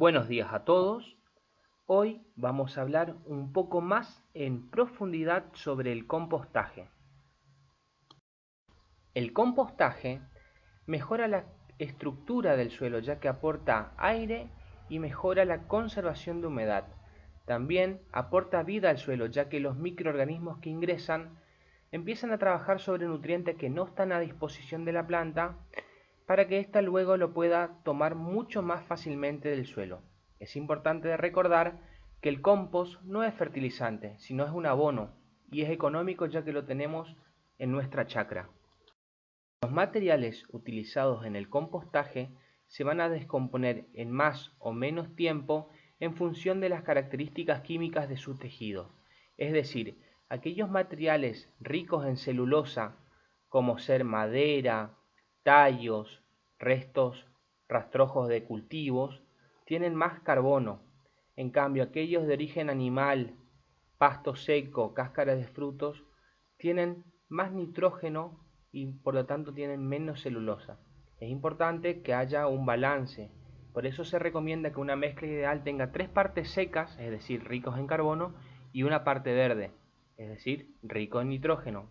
Buenos días a todos. Hoy vamos a hablar un poco más en profundidad sobre el compostaje. El compostaje mejora la estructura del suelo ya que aporta aire y mejora la conservación de humedad. También aporta vida al suelo ya que los microorganismos que ingresan empiezan a trabajar sobre nutrientes que no están a disposición de la planta para que ésta luego lo pueda tomar mucho más fácilmente del suelo. Es importante recordar que el compost no es fertilizante, sino es un abono y es económico ya que lo tenemos en nuestra chacra. Los materiales utilizados en el compostaje se van a descomponer en más o menos tiempo en función de las características químicas de su tejido. Es decir, aquellos materiales ricos en celulosa, como ser madera, tallos, restos rastrojos de cultivos, tienen más carbono. En cambio, aquellos de origen animal, pasto seco, cáscaras de frutos, tienen más nitrógeno y por lo tanto tienen menos celulosa. Es importante que haya un balance. Por eso se recomienda que una mezcla ideal tenga 3 partes secas, es decir, ricos en carbono, y una parte verde, es decir, rico en nitrógeno.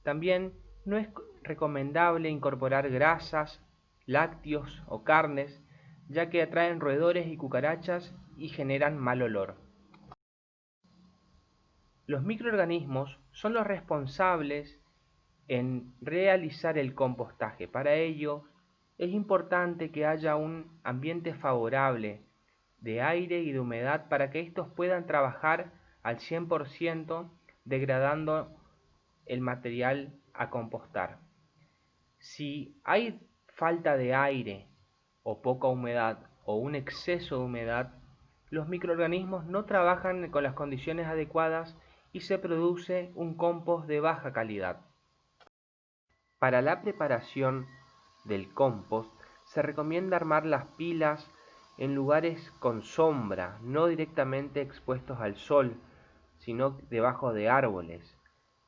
También no es recomendable incorporar grasas, lácteos o carnes, ya que atraen roedores y cucarachas y generan mal olor. Los microorganismos son los responsables en realizar el compostaje. Para ello es importante que haya un ambiente favorable de aire y de humedad para que estos puedan trabajar al 100% degradando el material a compostar. Si hay falta de aire o poca humedad o un exceso de humedad, los microorganismos no trabajan con las condiciones adecuadas y se produce un compost de baja calidad. Para la preparación del compost se recomienda armar las pilas en lugares con sombra, no directamente expuestos al sol, sino debajo de árboles.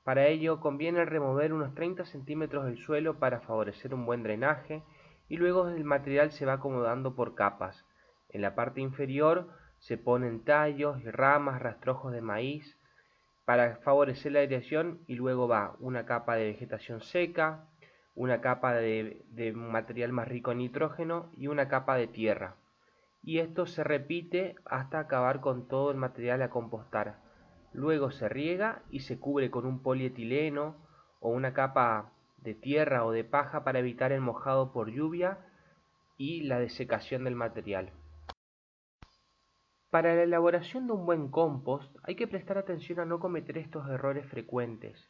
Para ello conviene remover unos 30 centímetros del suelo para favorecer un buen drenaje y luego el material se va acomodando por capas. En la parte inferior se ponen tallos y ramas, rastrojos de maíz para favorecer la aireación y luego va una capa de vegetación seca, una capa de material más rico en nitrógeno y una capa de tierra. Y esto se repite hasta acabar con todo el material a compostar. Luego se riega y se cubre con un polietileno o una capa de tierra o de paja para evitar el mojado por lluvia y la desecación del material. Para la elaboración de un buen compost hay que prestar atención a no cometer estos errores frecuentes.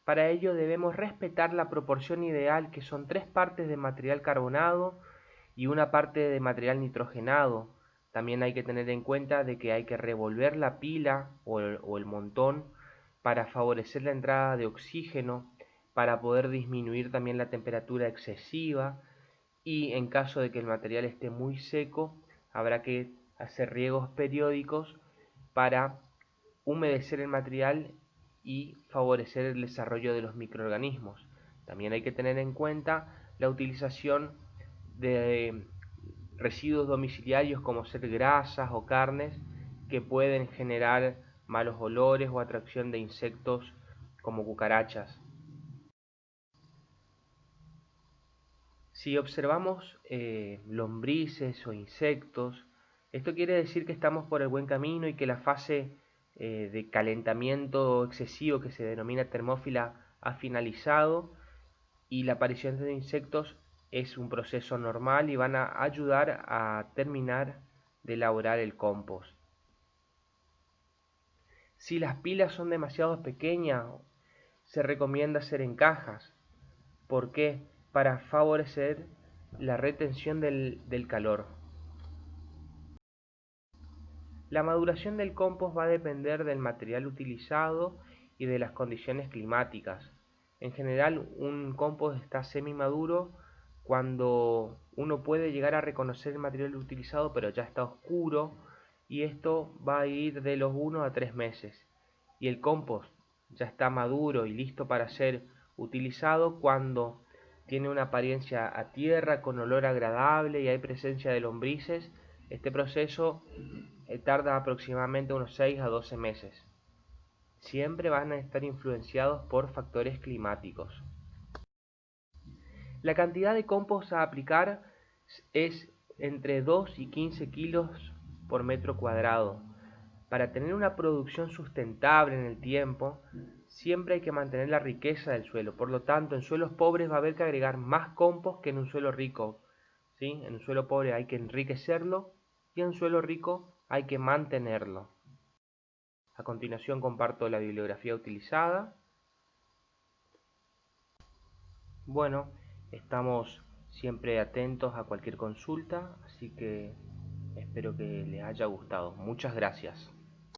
Para ello debemos respetar la proporción ideal que son 3 partes de material carbonado y una parte de material nitrogenado. También hay que tener en cuenta de que hay que revolver la pila o el montón para favorecer la entrada de oxígeno, para poder disminuir también la temperatura excesiva y en caso de que el material esté muy seco habrá que hacer riegos periódicos para humedecer el material y favorecer el desarrollo de los microorganismos. También hay que tener en cuenta la utilización de residuos domiciliarios como ser grasas o carnes que pueden generar malos olores o atracción de insectos como cucarachas. Si observamos lombrices o insectos, esto quiere decir que estamos por el buen camino y que la fase de calentamiento excesivo que se denomina termófila ha finalizado y la aparición de insectos es un proceso normal y van a ayudar a terminar de elaborar el compost. Si las pilas son demasiado pequeñas, se recomienda hacer en cajas. ¿Por qué? Para favorecer la retención del calor. La maduración del compost va a depender del material utilizado y de las condiciones climáticas. En general, un compost está semi-maduro cuando uno puede llegar a reconocer el material utilizado, pero ya está oscuro, y esto va a ir de los 1 a 3 meses. Y el compost ya está maduro y listo para ser utilizado cuando tiene una apariencia a tierra con olor agradable y hay presencia de lombrices Este proceso tarda aproximadamente unos 6 a 12 meses. Siempre van a estar influenciados por factores climáticos. La cantidad de compost a aplicar es entre 2 y 15 kilos por metro cuadrado. Para tener una producción sustentable en el tiempo, siempre hay que mantener la riqueza del suelo. Por lo tanto, en suelos pobres va a haber que agregar más compost que en un suelo rico. ¿Sí? En un suelo pobre hay que enriquecerlo y en un suelo rico hay que mantenerlo. A continuación comparto la bibliografía utilizada. Bueno, estamos siempre atentos a cualquier consulta, así que espero que les haya gustado. Muchas gracias.